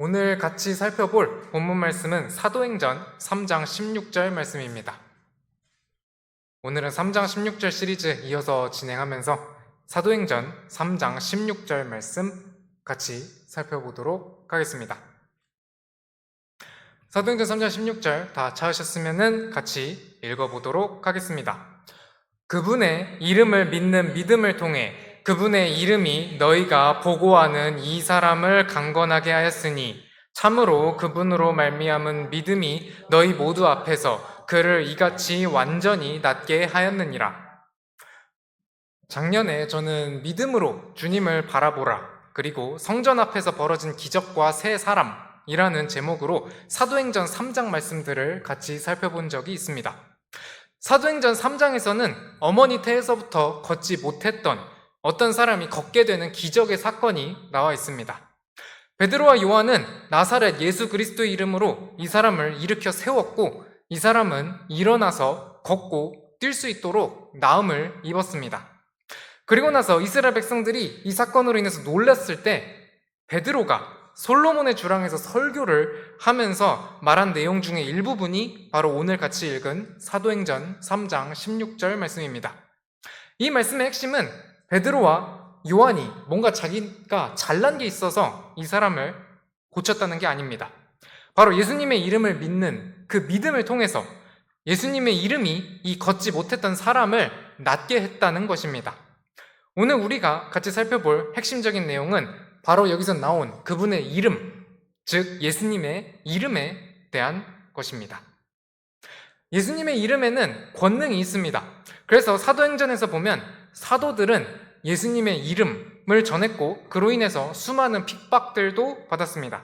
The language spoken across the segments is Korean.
오늘 같이 살펴볼 본문 말씀은 사도행전 3장 16절 말씀입니다. 오늘은 3장 16절 시리즈 이어서 진행하면서 사도행전 3장 16절 말씀 같이 살펴보도록 하겠습니다. 사도행전 3장 16절 다 찾으셨으면 같이 읽어보도록 하겠습니다. 그분의 이름을 믿는 믿음을 통해 그분의 이름이 너희가 보고하는 이 사람을 강건하게 하였으니 참으로 그분으로 말미암은 믿음이 너희 모두 앞에서 그를 이같이 완전히 낫게 하였느니라. 작년에 저는 믿음으로 주님을 바라보라 그리고 성전 앞에서 벌어진 기적과 새 사람이라는 제목으로 사도행전 3장 말씀들을 같이 살펴본 적이 있습니다. 사도행전 3장에서는 어머니 태에서부터 걷지 못했던 어떤 사람이 걷게 되는 기적의 사건이 나와 있습니다. 베드로와 요한은 나사렛 예수 그리스도의 이름으로 이 사람을 일으켜 세웠고 이 사람은 일어나서 걷고 뛸 수 있도록 나음을 입었습니다. 그리고 나서 이스라엘 백성들이 이 사건으로 인해서 놀랐을 때 베드로가 솔로몬의 주랑에서 설교를 하면서 말한 내용 중에 일부분이 바로 오늘 같이 읽은 사도행전 3장 16절 말씀입니다. 이 말씀의 핵심은 베드로와 요한이 뭔가 자기가 잘난 게 있어서 이 사람을 고쳤다는 게 아닙니다. 바로 예수님의 이름을 믿는 그 믿음을 통해서 예수님의 이름이 이 걷지 못했던 사람을 낫게 했다는 것입니다. 오늘 우리가 같이 살펴볼 핵심적인 내용은 바로 여기서 나온 그분의 이름, 즉 예수님의 이름에 대한 것입니다. 예수님의 이름에는 권능이 있습니다. 그래서 사도행전에서 보면 사도들은 예수님의 이름을 전했고 그로 인해서 수많은 핍박들도 받았습니다.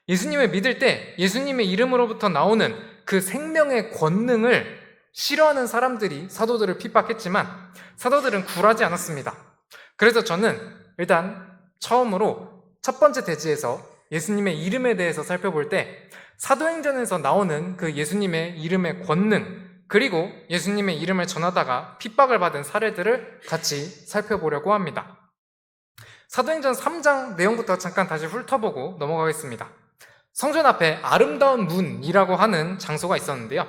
예수님을 믿을 때 예수님의 이름으로부터 나오는 그 생명의 권능을 싫어하는 사람들이 사도들을 핍박했지만 사도들은 굴하지 않았습니다. 그래서 저는 일단 처음으로 첫 번째 대지에서 예수님의 이름에 대해서 살펴볼 때 사도행전에서 나오는 그 예수님의 이름의 권능 그리고 예수님의 이름을 전하다가 핍박을 받은 사례들을 같이 살펴보려고 합니다. 사도행전 3장 내용부터 잠깐 다시 훑어보고 넘어가겠습니다. 성전 앞에 아름다운 문이라고 하는 장소가 있었는데요.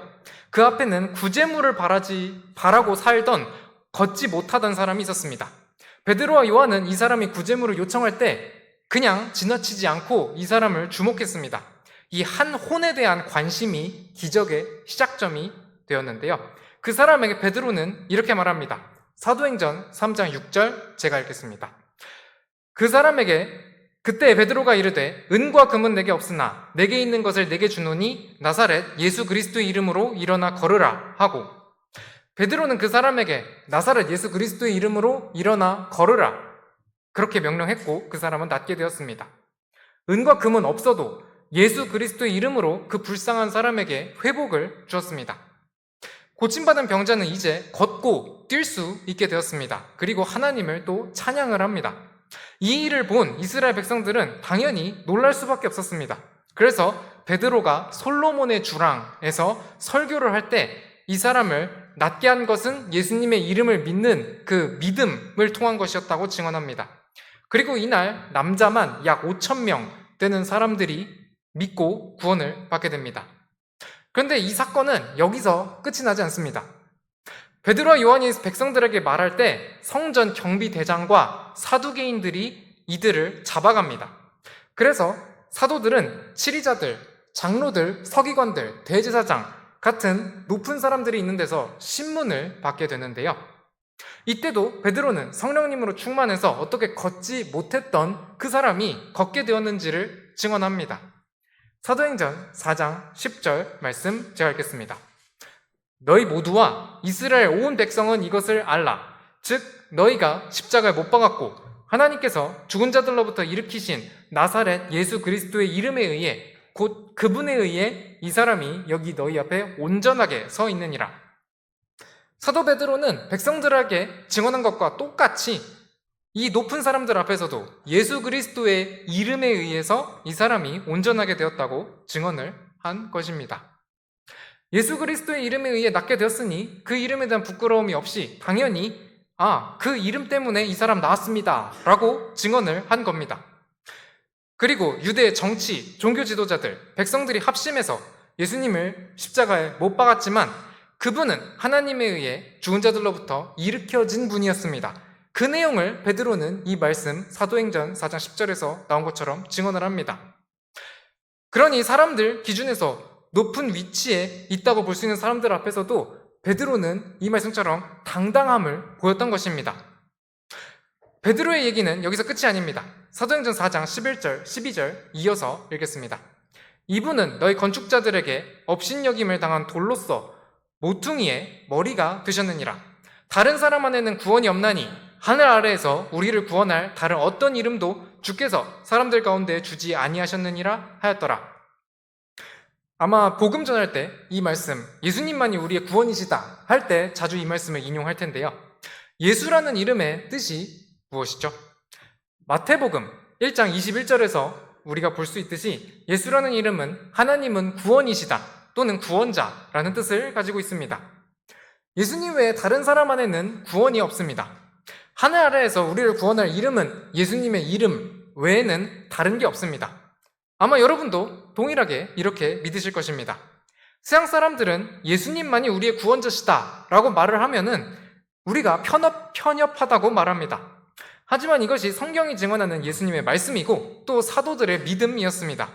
그 앞에는 구제물을 바라고 살던 걷지 못하던 사람이 있었습니다. 베드로와 요한은 이 사람이 구제물을 요청할 때 그냥 지나치지 않고 이 사람을 주목했습니다. 이 한 혼에 대한 관심이 기적의 시작점이 되었는데요. 그 사람에게 베드로는 이렇게 말합니다. 사도행전 3장 6절 제가 읽겠습니다. 그 사람에게 그때 베드로가 이르되 은과 금은 내게 없으나 내게 있는 것을 내게 주노니 나사렛 예수 그리스도의 이름으로 일어나 걸으라 하고 베드로는 그 사람에게 나사렛 예수 그리스도의 이름으로 일어나 걸으라 그렇게 명령했고 그 사람은 낫게 되었습니다. 은과 금은 없어도 예수 그리스도의 이름으로 그 불쌍한 사람에게 회복을 주었습니다. 고침받은 병자는 이제 걷고 뛸 수 있게 되었습니다. 그리고 하나님을 또 찬양을 합니다. 이 일을 본 이스라엘 백성들은 당연히 놀랄 수밖에 없었습니다. 그래서 베드로가 솔로몬의 주랑에서 설교를 할 때 이 사람을 낫게 한 것은 예수님의 이름을 믿는 그 믿음을 통한 것이었다고 증언합니다. 그리고 이날 남자만 약 5,000명 되는 사람들이 믿고 구원을 받게 됩니다. 그런데 이 사건은 여기서 끝이 나지 않습니다. 베드로와 요한이 백성들에게 말할 때 성전 경비대장과 사두개인들이 이들을 잡아갑니다. 그래서 사도들은 치리자들, 장로들, 서기관들, 대제사장 같은 높은 사람들이 있는 데서 신문을 받게 되는데요. 이때도 베드로는 성령님으로 충만해서 어떻게 걷지 못했던 그 사람이 걷게 되었는지를 증언합니다. 사도행전 4장 10절 말씀 제가 읽겠습니다. 너희 모두와 이스라엘 온 백성은 이것을 알라. 즉 너희가 십자가에 못 박았고 하나님께서 죽은 자들로부터 일으키신 나사렛 예수 그리스도의 이름에 의해 곧 그분에 의해 이 사람이 여기 너희 앞에 온전하게 서 있느니라. 사도 베드로는 백성들에게 증언한 것과 똑같이 이 높은 사람들 앞에서도 예수 그리스도의 이름에 의해서 이 사람이 온전하게 되었다고 증언을 한 것입니다. 예수 그리스도의 이름에 의해 낫게 되었으니 그 이름에 대한 부끄러움이 없이 당연히 그 이름 때문에 이 사람 나았습니다 라고 증언을 한 겁니다. 그리고 유대의 정치, 종교 지도자들, 백성들이 합심해서 예수님을 십자가에 못 박았지만 그분은 하나님에 의해 죽은 자들로부터 일으켜진 분이었습니다. 그 내용을 베드로는 이 말씀 사도행전 4장 10절에서 나온 것처럼 증언을 합니다. 그러니 사람들 기준에서 높은 위치에 있다고 볼 수 있는 사람들 앞에서도 베드로는 이 말씀처럼 당당함을 보였던 것입니다. 베드로의 얘기는 여기서 끝이 아닙니다. 사도행전 4장 11절, 12절 이어서 읽겠습니다. 이분은 너희 건축자들에게 업신여김을 당한 돌로서 모퉁이의 머리가 되셨느니라. 다른 사람 안에는 구원이 없나니 하늘 아래에서 우리를 구원할 다른 어떤 이름도 주께서 사람들 가운데 주지 아니하셨느니라 하였더라. 아마 복음 전할 때 이 말씀, 예수님만이 우리의 구원이시다 할 때 자주 이 말씀을 인용할 텐데요. 예수라는 이름의 뜻이 무엇이죠? 마태복음 1장 21절에서 우리가 볼 수 있듯이 예수라는 이름은 하나님은 구원이시다 또는 구원자라는 뜻을 가지고 있습니다. 예수님 외에 다른 사람 안에는 구원이 없습니다. 하늘 아래에서 우리를 구원할 이름은 예수님의 이름 외에는 다른 게 없습니다. 아마 여러분도 동일하게 이렇게 믿으실 것입니다. 서양 사람들은 예수님만이 우리의 구원자시다 라고 말을 하면은 우리가 편협하다고 말합니다. 하지만 이것이 성경이 증언하는 예수님의 말씀이고 또 사도들의 믿음이었습니다.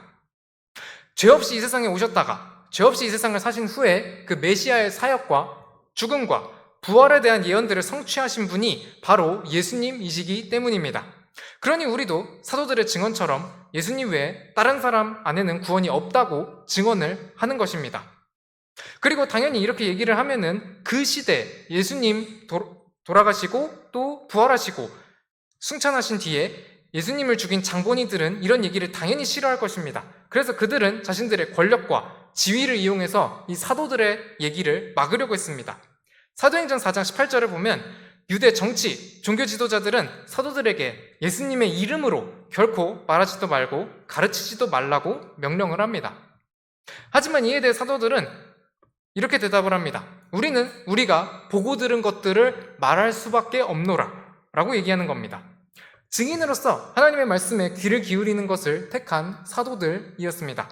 죄 없이 이 세상에 오셨다가 죄 없이 이 세상을 사신 후에 그 메시아의 사역과 죽음과 부활에 대한 예언들을 성취하신 분이 바로 예수님이시기 때문입니다. 그러니 우리도 사도들의 증언처럼 예수님 외에 다른 사람 안에는 구원이 없다고 증언을 하는 것입니다. 그리고 당연히 이렇게 얘기를 하면은 그 시대 예수님 돌아가시고 또 부활하시고 승천하신 뒤에 예수님을 죽인 장본인들은 이런 얘기를 당연히 싫어할 것입니다. 그래서 그들은 자신들의 권력과 지위를 이용해서 이 사도들의 얘기를 막으려고 했습니다. 사도행전 4장 18절을 보면 유대 정치, 종교 지도자들은 사도들에게 예수님의 이름으로 결코 말하지도 말고 가르치지도 말라고 명령을 합니다. 하지만 이에 대해 사도들은 이렇게 대답을 합니다. 우리는 우리가 보고 들은 것들을 말할 수밖에 없노라 라고 얘기하는 겁니다. 증인으로서 하나님의 말씀에 귀를 기울이는 것을 택한 사도들이었습니다.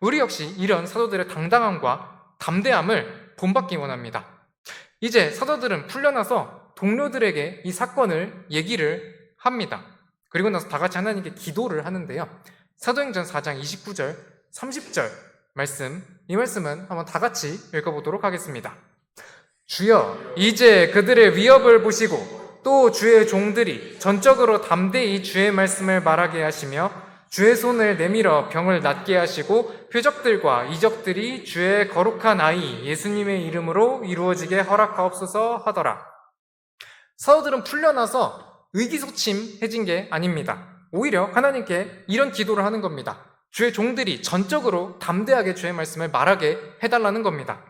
우리 역시 이런 사도들의 당당함과 담대함을 본받기 원합니다. 이제 사도들은 풀려나서 동료들에게 이 사건을 얘기를 합니다. 그리고 나서 다 같이 하나님께 기도를 하는데요. 사도행전 4장 29절, 30절 말씀, 이 말씀은 한번 다 같이 읽어보도록 하겠습니다. 주여, 이제 그들의 위협을 보시고 또 주의 종들이 전적으로 담대히 주의 말씀을 말하게 하시며 주의 손을 내밀어 병을 낫게 하시고 표적들과 이적들이 주의 거룩한 아이 예수님의 이름으로 이루어지게 허락하옵소서 하더라. 사도들은 풀려나서 의기소침해진 게 아닙니다. 오히려 하나님께 이런 기도를 하는 겁니다. 주의 종들이 전적으로 담대하게 주의 말씀을 말하게 해달라는 겁니다.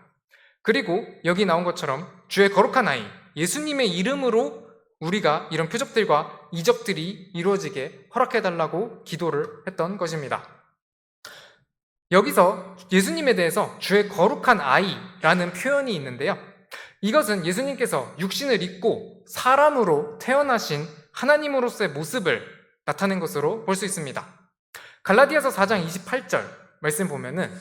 그리고 여기 나온 것처럼 주의 거룩한 아이 예수님의 이름으로 우리가 이런 표적들과 이적들이 이루어지게 허락해달라고 기도를 했던 것입니다. 여기서 예수님에 대해서 주의 거룩한 아이라는 표현이 있는데요. 이것은 예수님께서 육신을 입고 사람으로 태어나신 하나님으로서의 모습을 나타낸 것으로 볼 수 있습니다. 갈라디아서 4장 28절 말씀 보면은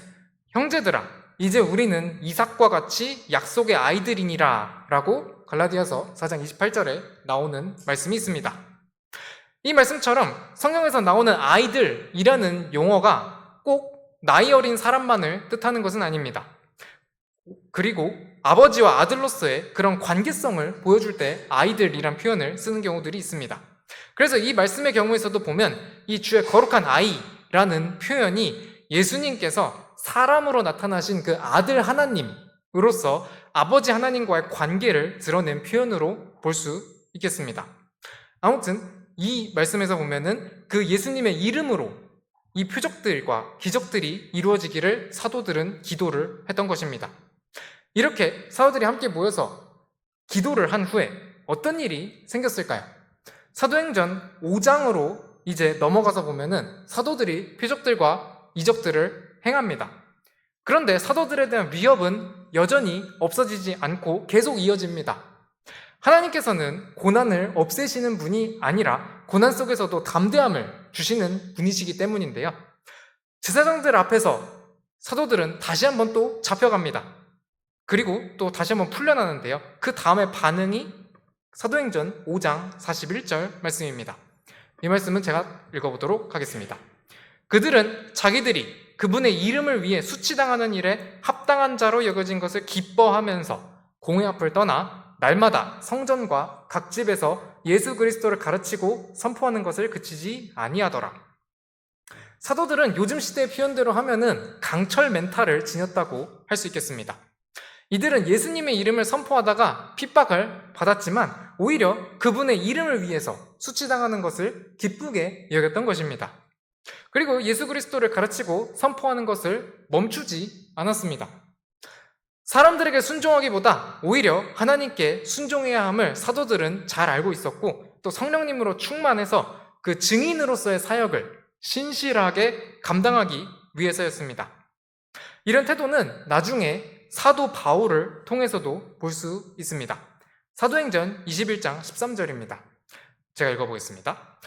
형제들아 이제 우리는 이삭과 같이 약속의 아이들이니라 라고 갈라디아서 4장 28절에 나오는 말씀이 있습니다. 이 말씀처럼 성경에서 나오는 아이들이라는 용어가 꼭 나이 어린 사람만을 뜻하는 것은 아닙니다. 그리고 아버지와 아들로서의 그런 관계성을 보여줄 때 아이들이란 표현을 쓰는 경우들이 있습니다. 그래서 이 말씀의 경우에서도 보면 이 주의 거룩한 아이라는 표현이 예수님께서 사람으로 나타나신 그 아들 하나님으로서 아버지 하나님과의 관계를 드러낸 표현으로 볼 수 있겠습니다. 아무튼 이 말씀에서 보면은 그 예수님의 이름으로 이 표적들과 기적들이 이루어지기를 사도들은 기도를 했던 것입니다. 이렇게 사도들이 함께 모여서 기도를 한 후에 어떤 일이 생겼을까요? 사도행전 5장으로 이제 넘어가서 보면은 사도들이 표적들과 이적들을 행합니다. 그런데 사도들에 대한 위협은 여전히 없어지지 않고 계속 이어집니다. 하나님께서는 고난을 없애시는 분이 아니라 고난 속에서도 담대함을 주시는 분이시기 때문인데요. 제사장들 앞에서 사도들은 다시 한번 또 잡혀갑니다. 그리고 또 다시 한번 풀려나는데요. 그 다음에 반응이 사도행전 5장 41절 말씀입니다. 이 말씀은 제가 읽어보도록 하겠습니다. 그들은 자기들이 그분의 이름을 위해 수치당하는 일에 합당한 자로 여겨진 것을 기뻐하면서 공회 앞을 떠나 날마다 성전과 각 집에서 예수 그리스도를 가르치고 선포하는 것을 그치지 아니하더라. 사도들은 요즘 시대의 표현대로 하면은 강철 멘탈을 지녔다고 할 수 있겠습니다. 이들은 예수님의 이름을 선포하다가 핍박을 받았지만 오히려 그분의 이름을 위해서 수치당하는 것을 기쁘게 여겼던 것입니다. 그리고 예수 그리스도를 가르치고 선포하는 것을 멈추지 않았습니다. 사람들에게 순종하기보다 오히려 하나님께 순종해야 함을 사도들은 잘 알고 있었고 또 성령님으로 충만해서 그 증인으로서의 사역을 신실하게 감당하기 위해서였습니다. 이런 태도는 나중에 사도 바울을 통해서도 볼 수 있습니다. 사도행전 21장 13절입니다. 제가 읽어보겠습니다.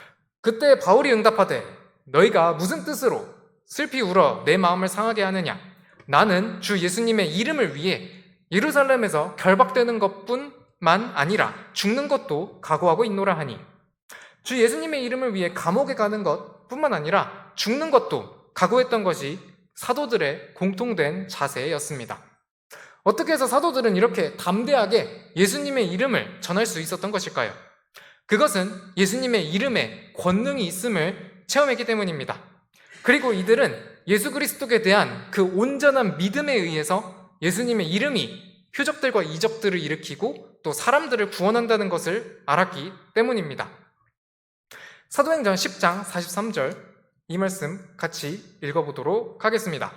그때 바울이 응답하되 너희가 무슨 뜻으로 슬피 울어 내 마음을 상하게 하느냐? 나는 주 예수님의 이름을 위해 예루살렘에서 결박되는 것뿐만 아니라 죽는 것도 각오하고 있노라 하니 주 예수님의 이름을 위해 감옥에 가는 것뿐만 아니라 죽는 것도 각오했던 것이 사도들의 공통된 자세였습니다. 어떻게 해서 사도들은 이렇게 담대하게 예수님의 이름을 전할 수 있었던 것일까요? 그것은 예수님의 이름에 권능이 있음을 체험했기 때문입니다. 그리고 이들은 예수 그리스도에 대한 그 온전한 믿음에 의해서 예수님의 이름이 표적들과 이적들을 일으키고 또 사람들을 구원한다는 것을 알았기 때문입니다. 사도행전 10장 43절 이 말씀 같이 읽어보도록 하겠습니다.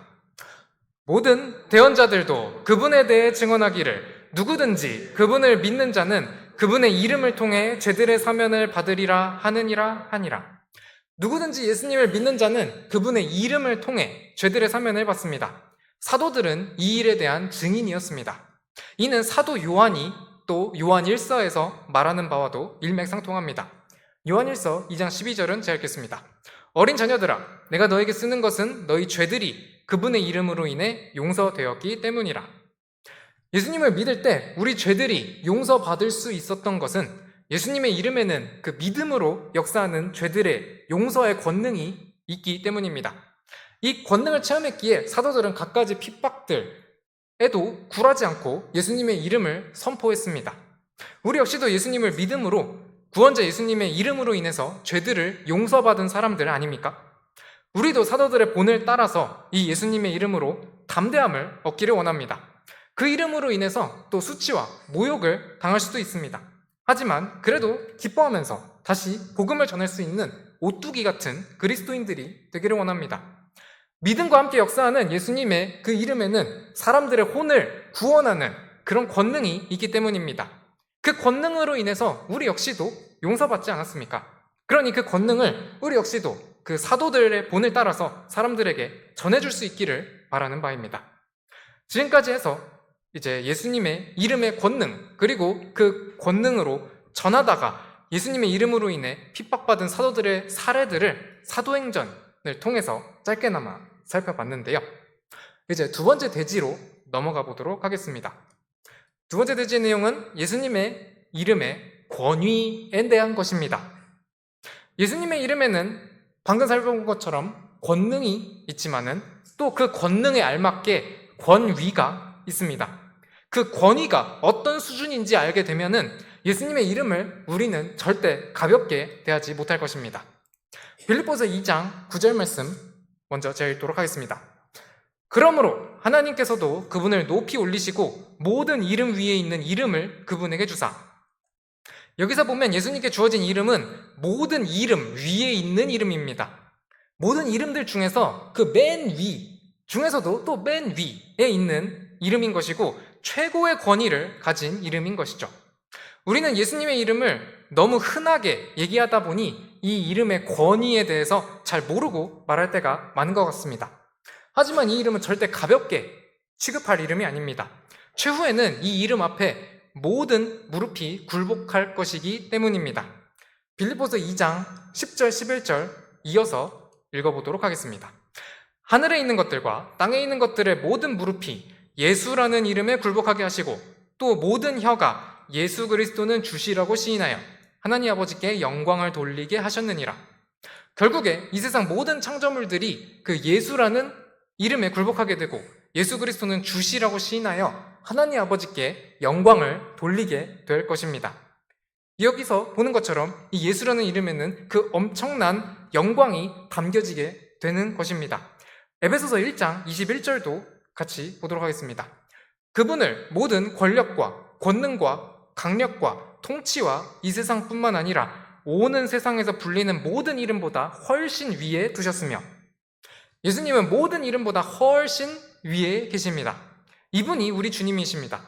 모든 대언자들도 그분에 대해 증언하기를 누구든지 그분을 믿는 자는 그분의 이름을 통해 죄들의 사면을 받으리라 하느니라 하니라. 누구든지 예수님을 믿는 자는 그분의 이름을 통해 죄들의 사면을 받습니다. 사도들은 이 일에 대한 증인이었습니다. 이는 사도 요한이 또 요한 1서에서 말하는 바와도 일맥상통합니다. 요한 1서 2장 12절은 제가 읽겠습니다. 어린 자녀들아, 내가 너에게 쓰는 것은 너희 죄들이 그분의 이름으로 인해 용서되었기 때문이라. 예수님을 믿을 때 우리 죄들이 용서받을 수 있었던 것은 예수님의 이름에는 그 믿음으로 역사하는 죄들의 용서의 권능이 있기 때문입니다. 이 권능을 체험했기에 사도들은 갖가지 핍박들에도 굴하지 않고 예수님의 이름을 선포했습니다. 우리 역시도 예수님을 믿음으로 구원자 예수님의 이름으로 인해서 죄들을 용서받은 사람들 아닙니까? 우리도 사도들의 본을 따라서 이 예수님의 이름으로 담대함을 얻기를 원합니다. 그 이름으로 인해서 또 수치와 모욕을 당할 수도 있습니다. 하지만 그래도 기뻐하면서 다시 복음을 전할 수 있는 오뚜기 같은 그리스도인들이 되기를 원합니다. 믿음과 함께 역사하는 예수님의 그 이름에는 사람들의 혼을 구원하는 그런 권능이 있기 때문입니다. 그 권능으로 인해서 우리 역시도 용서받지 않았습니까? 그러니 그 권능을 우리 역시도 그 사도들의 본을 따라서 사람들에게 전해줄 수 있기를 바라는 바입니다. 지금까지 해서 이제 예수님의 이름의 권능 그리고 그 권능으로 전하다가 예수님의 이름으로 인해 핍박받은 사도들의 사례들을 사도행전을 통해서 짧게나마 살펴봤는데요. 이제 두 번째 대지로 넘어가 보도록 하겠습니다. 두 번째 대지의 내용은 예수님의 이름의 권위에 대한 것입니다. 예수님의 이름에는 방금 살펴본 것처럼 권능이 있지만은 또 그 권능에 알맞게 권위가 있습니다. 그 권위가 어떤 수준인지 알게 되면은 예수님의 이름을 우리는 절대 가볍게 대하지 못할 것입니다. 빌립보서 2장 9절 말씀 먼저 제가 읽도록 하겠습니다. 그러므로 하나님께서도 그분을 높이 올리시고 모든 이름 위에 있는 이름을 그분에게 주사. 여기서 보면 예수님께 주어진 이름은 모든 이름 위에 있는 이름입니다. 모든 이름들 중에서 그 맨 위 중에서도 또 맨 위에 있는 이름인 것이고 최고의 권위를 가진 이름인 것이죠. 우리는 예수님의 이름을 너무 흔하게 얘기하다 보니 이 이름의 권위에 대해서 잘 모르고 말할 때가 많은 것 같습니다. 하지만 이 이름은 절대 가볍게 취급할 이름이 아닙니다. 최후에는 이 이름 앞에 모든 무릎이 굴복할 것이기 때문입니다. 빌립보서 2장 10절 11절 이어서 읽어보도록 하겠습니다. 하늘에 있는 것들과 땅에 있는 것들의 모든 무릎이 예수라는 이름에 굴복하게 하시고 또 모든 혀가 예수 그리스도는 주시라고 시인하여 하나님 아버지께 영광을 돌리게 하셨느니라. 결국에 이 세상 모든 창조물들이 그 예수라는 이름에 굴복하게 되고 예수 그리스도는 주시라고 시인하여 하나님 아버지께 영광을 돌리게 될 것입니다. 여기서 보는 것처럼 이 예수라는 이름에는 그 엄청난 영광이 담겨지게 되는 것입니다. 에베소서 1장 21절도 같이 보도록 하겠습니다. 그분을 모든 권력과 권능과 강력과 통치와 이 세상뿐만 아니라 오는 세상에서 불리는 모든 이름보다 훨씬 위에 두셨으며 예수님은 모든 이름보다 훨씬 위에 계십니다. 이분이 우리 주님이십니다.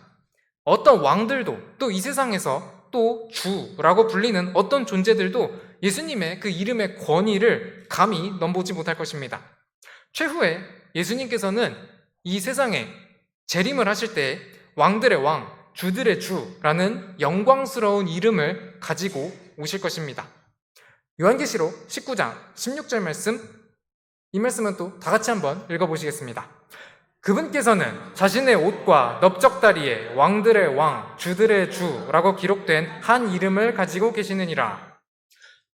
어떤 왕들도 또 이 세상에서 또 주라고 불리는 어떤 존재들도 예수님의 그 이름의 권위를 감히 넘보지 못할 것입니다. 최후에 예수님께서는 이 세상에 재림을 하실 때 왕들의 왕, 주들의 주라는 영광스러운 이름을 가지고 오실 것입니다. 요한계시록 19장 16절 말씀, 이 말씀은 또 다 같이 한번 읽어보시겠습니다. 그분께서는 자신의 옷과 넓적다리에 왕들의 왕, 주들의 주라고 기록된 한 이름을 가지고 계시느니라.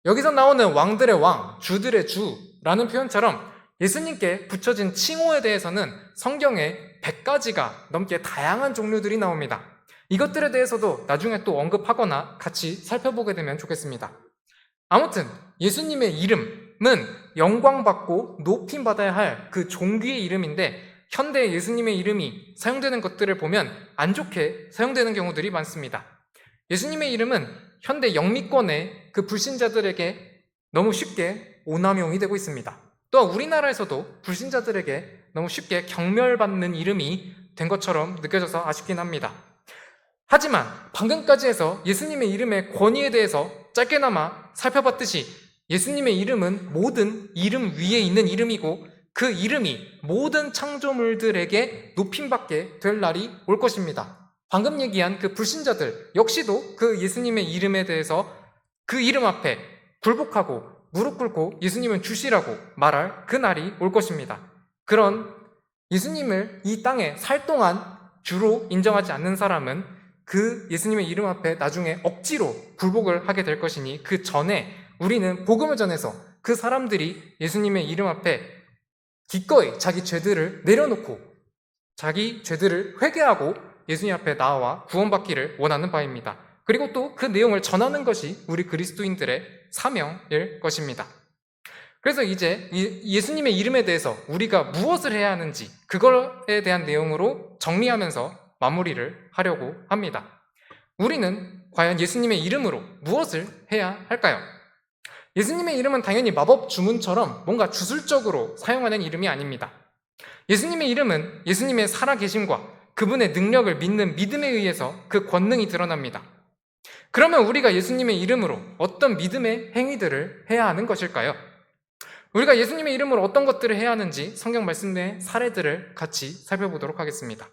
여기서 나오는 왕들의 왕, 주들의 주라는 표현처럼 예수님께 붙여진 칭호에 대해서는 성경에 100가지가 넘게 다양한 종류들이 나옵니다. 이것들에 대해서도 나중에 또 언급하거나 같이 살펴보게 되면 좋겠습니다. 아무튼 예수님의 이름은 영광받고 높임받아야 할 그 존귀의 이름인데 현대 예수님의 이름이 사용되는 것들을 보면 안 좋게 사용되는 경우들이 많습니다. 예수님의 이름은 현대 영미권의 그 불신자들에게 너무 쉽게 오남용이 되고 있습니다. 또한 우리나라에서도 불신자들에게 너무 쉽게 경멸받는 이름이 된 것처럼 느껴져서 아쉽긴 합니다. 하지만 방금까지 해서 예수님의 이름의 권위에 대해서 짧게나마 살펴봤듯이 예수님의 이름은 모든 이름 위에 있는 이름이고 그 이름이 모든 창조물들에게 높임받게 될 날이 올 것입니다. 방금 얘기한 그 불신자들 역시도 그 예수님의 이름에 대해서 그 이름 앞에 굴복하고 무릎 꿇고 예수님은 주시라고 말할 그 날이 올 것입니다. 그런 예수님을 이 땅에 살 동안 주로 인정하지 않는 사람은 그 예수님의 이름 앞에 나중에 억지로 굴복을 하게 될 것이니 그 전에 우리는 복음을 전해서 그 사람들이 예수님의 이름 앞에 기꺼이 자기 죄들을 내려놓고 자기 죄들을 회개하고 예수님 앞에 나와 구원받기를 원하는 바입니다. 그리고 또 그 내용을 전하는 것이 우리 그리스도인들의 사명일 것입니다. 그래서 이제 예수님의 이름에 대해서 우리가 무엇을 해야 하는지 그거에 대한 내용으로 정리하면서 마무리를 하려고 합니다. 우리는 과연 예수님의 이름으로 무엇을 해야 할까요? 예수님의 이름은 당연히 마법 주문처럼 뭔가 주술적으로 사용하는 이름이 아닙니다. 예수님의 이름은 예수님의 살아계심과 그분의 능력을 믿는 믿음에 의해서 그 권능이 드러납니다. 그러면 우리가 예수님의 이름으로 어떤 믿음의 행위들을 해야 하는 것일까요? 우리가 예수님의 이름으로 어떤 것들을 해야 하는지 성경 말씀 내 사례들을 같이 살펴보도록 하겠습니다.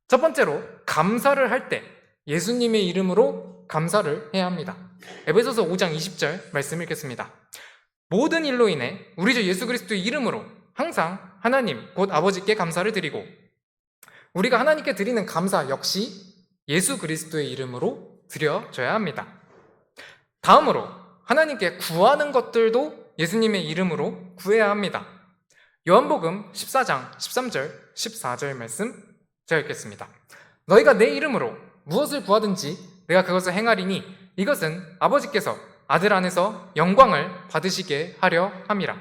첫 번째로 감사를 할 때 예수님의 이름으로 감사를 해야 합니다. 에베소서 5장 20절 말씀 읽겠습니다. 모든 일로 인해 우리 주 예수 그리스도의 이름으로 항상 하나님 곧 아버지께 감사를 드리고 우리가 하나님께 드리는 감사 역시 예수 그리스도의 이름으로 드려져야 합니다. 다음으로 하나님께 구하는 것들도 예수님의 이름으로 구해야 합니다. 요한복음 14장 13절 14절 말씀 제가 읽겠습니다. 너희가 내 이름으로 무엇을 구하든지 내가 그것을 행하리니 이것은 아버지께서 아들 안에서 영광을 받으시게 하려 함이라.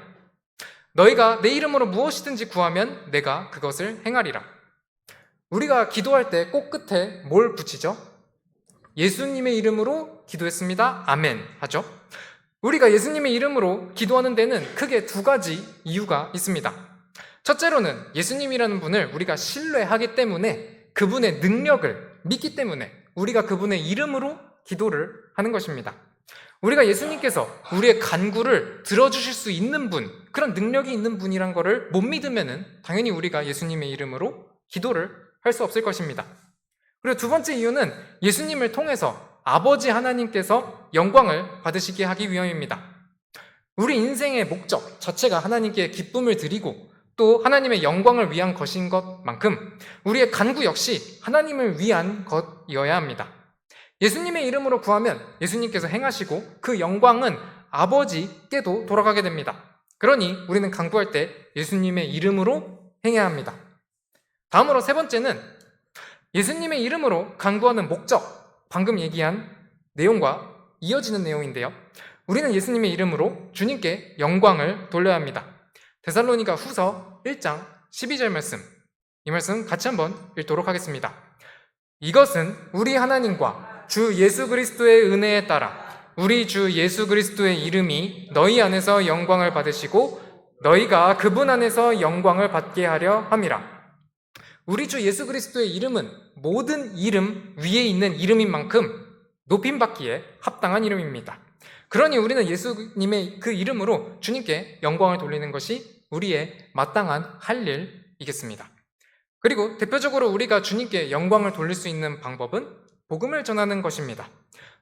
너희가 내 이름으로 무엇이든지 구하면 내가 그것을 행하리라. 우리가 기도할 때 꼭 끝에 뭘 붙이죠? 예수님의 이름으로 기도했습니다. 아멘 하죠. 우리가 예수님의 이름으로 기도하는 데는 크게 두 가지 이유가 있습니다. 첫째로는 예수님이라는 분을 우리가 신뢰하기 때문에 그분의 능력을 믿기 때문에 우리가 그분의 이름으로 기도를 하는 것입니다. 우리가 예수님께서 우리의 간구를 들어주실 수 있는 분, 그런 능력이 있는 분이란 것을 못 믿으면은 당연히 우리가 예수님의 이름으로 기도를 할 수 없을 것입니다. 그리고 두 번째 이유는 예수님을 통해서 아버지 하나님께서 영광을 받으시게 하기 위함입니다. 우리 인생의 목적 자체가 하나님께 기쁨을 드리고 또 하나님의 영광을 위한 것인 것만큼 우리의 간구 역시 하나님을 위한 것이어야 합니다. 예수님의 이름으로 구하면 예수님께서 행하시고 그 영광은 아버지께도 돌아가게 됩니다. 그러니 우리는 간구할 때 예수님의 이름으로 행해야 합니다. 다음으로 세 번째는 예수님의 이름으로 간구하는 목적, 방금 얘기한 내용과 이어지는 내용인데요. 우리는 예수님의 이름으로 주님께 영광을 돌려야 합니다. 데살로니가 후서 1장 12절 말씀, 이 말씀 같이 한번 읽도록 하겠습니다. 이것은 우리 하나님과 주 예수 그리스도의 은혜에 따라 우리 주 예수 그리스도의 이름이 너희 안에서 영광을 받으시고 너희가 그분 안에서 영광을 받게 하려 함이라. 우리 주 예수 그리스도의 이름은 모든 이름 위에 있는 이름인 만큼 높임받기에 합당한 이름입니다. 그러니 우리는 예수님의 그 이름으로 주님께 영광을 돌리는 것이 우리의 마땅한 할 일이겠습니다. 그리고 대표적으로 우리가 주님께 영광을 돌릴 수 있는 방법은 복음을 전하는 것입니다.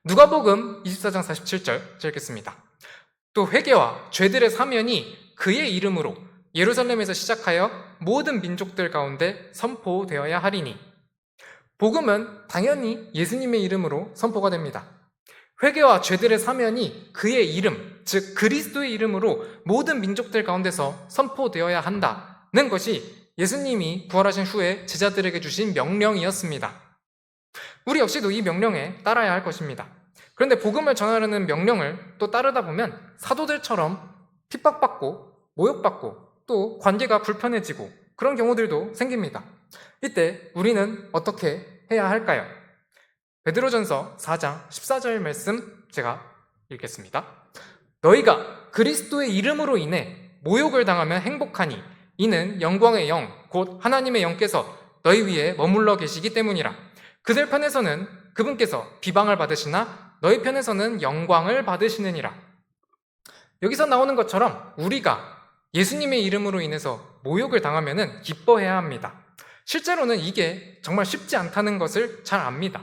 누가복음 24장 47절 읽겠습니다. 또 회개와 죄들의 사면이 그의 이름으로 예루살렘에서 시작하여 모든 민족들 가운데 선포되어야 하리니. 복음은 당연히 예수님의 이름으로 선포가 됩니다. 회개와 죄들의 사면이 그의 이름, 즉 그리스도의 이름으로 모든 민족들 가운데서 선포되어야 한다는 것이 예수님이 부활하신 후에 제자들에게 주신 명령이었습니다. 우리 역시도 이 명령에 따라야 할 것입니다. 그런데 복음을 전하려는 명령을 또 따르다 보면 사도들처럼 핍박받고 모욕받고 또 관계가 불편해지고 그런 경우들도 생깁니다. 이때 우리는 어떻게 해야 할까요? 베드로전서 4장 14절 말씀 제가 읽겠습니다. 너희가 그리스도의 이름으로 인해 모욕을 당하면 행복하니 이는 영광의 영, 곧 하나님의 영께서 너희 위에 머물러 계시기 때문이라. 그들 편에서는 그분께서 비방을 받으시나 너희 편에서는 영광을 받으시느니라. 여기서 나오는 것처럼 우리가 예수님의 이름으로 인해서 모욕을 당하면 기뻐해야 합니다. 실제로는 이게 정말 쉽지 않다는 것을 잘 압니다.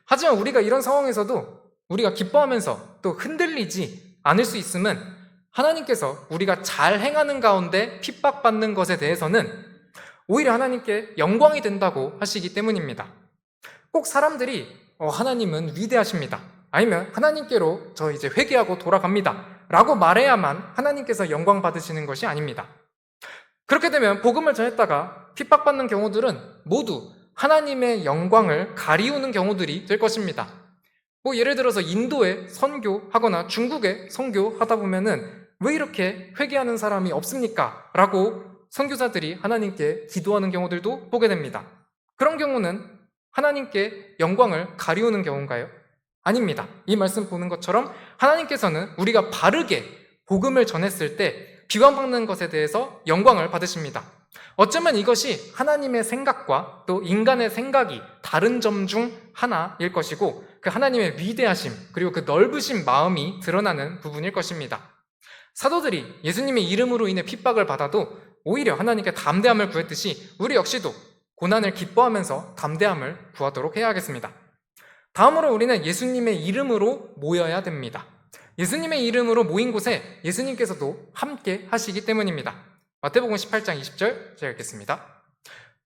하지만 우리가 이런 상황에서도 우리가 기뻐하면서 또 흔들리지 않을 수 있음은 하나님께서 우리가 잘 행하는 가운데 핍박받는 것에 대해서는 오히려 하나님께 영광이 된다고 하시기 때문입니다. 꼭 사람들이 하나님은 위대하십니다. 아니면 하나님께로 저 이제 회개하고 돌아갑니다. 라고 말해야만 하나님께서 영광 받으시는 것이 아닙니다. 그렇게 되면 복음을 전했다가 핍박받는 경우들은 모두 하나님의 영광을 가리우는 경우들이 될 것입니다. 예를 들어서 인도에 선교하거나 중국에 선교하다 보면은 왜 이렇게 회개하는 사람이 없습니까? 라고 선교사들이 하나님께 기도하는 경우들도 보게 됩니다. 그런 경우는 하나님께 영광을 가리우는 경우인가요? 아닙니다. 이 말씀 보는 것처럼 하나님께서는 우리가 바르게 복음을 전했을 때 비방받는 것에 대해서 영광을 받으십니다. 어쩌면 이것이 하나님의 생각과 또 인간의 생각이 다른 점 중 하나일 것이고 그 하나님의 위대하심 그리고 그 넓으신 마음이 드러나는 부분일 것입니다. 사도들이 예수님의 이름으로 인해 핍박을 받아도 오히려 하나님께 담대함을 구했듯이 우리 역시도 고난을 기뻐하면서 담대함을 구하도록 해야 하겠습니다. 다음으로 우리는 예수님의 이름으로 모여야 됩니다. 예수님의 이름으로 모인 곳에 예수님께서도 함께 하시기 때문입니다. 마태복음 18장 20절 제가 읽겠습니다.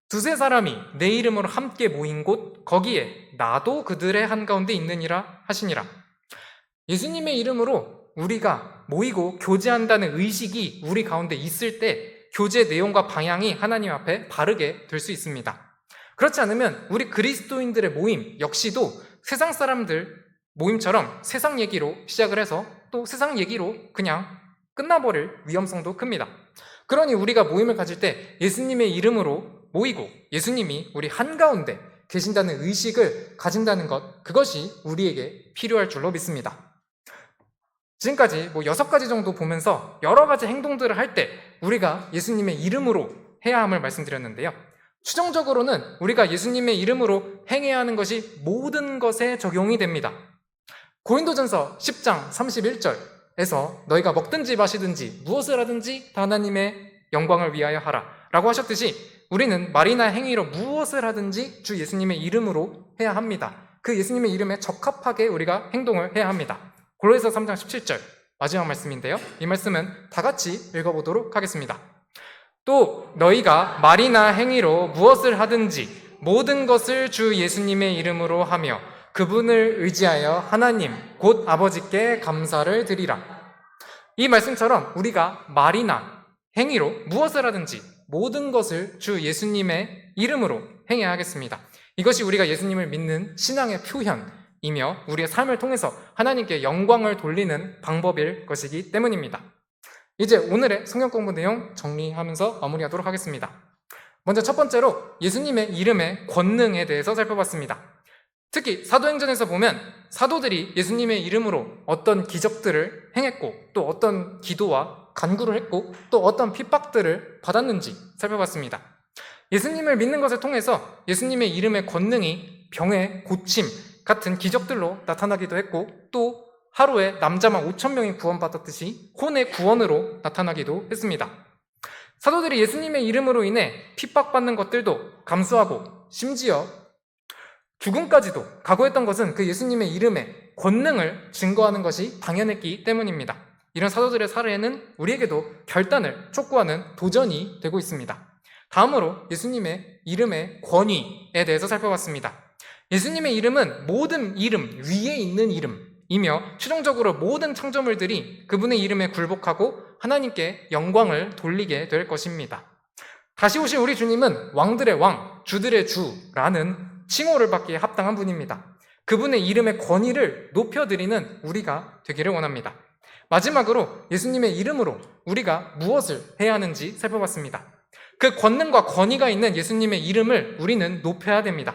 두세 사람이 내 이름으로 함께 모인 곳 거기에 나도 그들의 한가운데 있느니라 하시니라. 예수님의 이름으로 우리가 모이고 교제한다는 의식이 우리 가운데 있을 때 교제 내용과 방향이 하나님 앞에 바르게 될 수 있습니다. 그렇지 않으면 우리 그리스도인들의 모임 역시도 세상 사람들 모임처럼 세상 얘기로 시작을 해서 또 세상 얘기로 그냥 끝나버릴 위험성도 큽니다. 그러니 우리가 모임을 가질 때 예수님의 이름으로 모이고 예수님이 우리 한가운데 계신다는 의식을 가진다는 것, 그것이 우리에게 필요할 줄로 믿습니다. 지금까지 6가지 정도 보면서 여러 가지 행동들을 할 때 우리가 예수님의 이름으로 해야 함을 말씀드렸는데요. 최종적으로는 우리가 예수님의 이름으로 행해야 하는 것이 모든 것에 적용이 됩니다. 고린도전서 10장 31절에서 너희가 먹든지 마시든지 무엇을 하든지 다 하나님의 영광을 위하여 하라 라고 하셨듯이 우리는 말이나 행위로 무엇을 하든지 주 예수님의 이름으로 해야 합니다. 그 예수님의 이름에 적합하게 우리가 행동을 해야 합니다. 골로새서 3장 17절 마지막 말씀인데요. 이 말씀은 다 같이 읽어보도록 하겠습니다. 또 너희가 말이나 행위로 무엇을 하든지 모든 것을 주 예수님의 이름으로 하며 그분을 의지하여 하나님 곧 아버지께 감사를 드리라. 이 말씀처럼 우리가 말이나 행위로 무엇을 하든지 모든 것을 주 예수님의 이름으로 행해야 하겠습니다. 이것이 우리가 예수님을 믿는 신앙의 표현이며 우리의 삶을 통해서 하나님께 영광을 돌리는 방법일 것이기 때문입니다. 이제 오늘의 성경 공부 내용 정리하면서 마무리하도록 하겠습니다. 먼저 첫 번째로 예수님의 이름의 권능에 대해서 살펴봤습니다. 특히 사도행전에서 보면 사도들이 예수님의 이름으로 어떤 기적들을 행했고 또 어떤 기도와 간구를 했고 또 어떤 핍박들을 받았는지 살펴봤습니다. 예수님을 믿는 것을 통해서 예수님의 이름의 권능이 병의 고침 같은 기적들로 나타나기도 했고 또 하루에 남자만 5,000명이 구원받았듯이 혼의 구원으로 나타나기도 했습니다. 사도들이 예수님의 이름으로 인해 핍박받는 것들도 감수하고 심지어 죽음까지도 각오했던 것은 그 예수님의 이름의 권능을 증거하는 것이 당연했기 때문입니다. 이런 사도들의 사례는 우리에게도 결단을 촉구하는 도전이 되고 있습니다. 다음으로 예수님의 이름의 권위에 대해서 살펴봤습니다. 예수님의 이름은 모든 이름 위에 있는 이름이며 최종적으로 모든 창조물들이 그분의 이름에 굴복하고 하나님께 영광을 돌리게 될 것입니다. 다시 오신 우리 주님은 왕들의 왕, 주들의 주라는 칭호를 받기에 합당한 분입니다. 그분의 이름의 권위를 높여드리는 우리가 되기를 원합니다. 마지막으로 예수님의 이름으로 우리가 무엇을 해야 하는지 살펴봤습니다. 그 권능과 권위가 있는 예수님의 이름을 우리는 높여야 됩니다.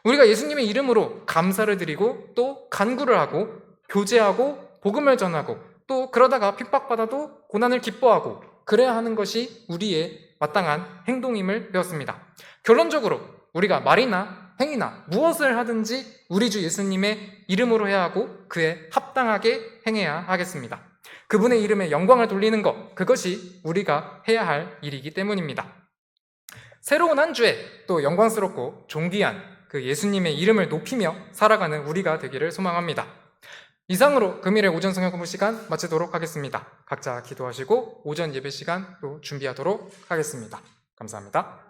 우리가 예수님의 이름으로 감사를 드리고 또 간구를 하고 교제하고 복음을 전하고 또 그러다가 핍박받아도 고난을 기뻐하고 그래야 하는 것이 우리의 마땅한 행동임을 배웠습니다. 결론적으로 우리가 말이나 행위나 무엇을 하든지 우리 주 예수님의 이름으로 해야 하고 그에 합당하게 행해야 하겠습니다. 그분의 이름에 영광을 돌리는 것, 그것이 우리가 해야 할 일이기 때문입니다. 새로운 한 주에 또 영광스럽고 존귀한 그 예수님의 이름을 높이며 살아가는 우리가 되기를 소망합니다. 이상으로 금일의 오전 성경 공부 시간 마치도록 하겠습니다. 각자 기도하시고 오전 예배 시간 또 준비하도록 하겠습니다. 감사합니다.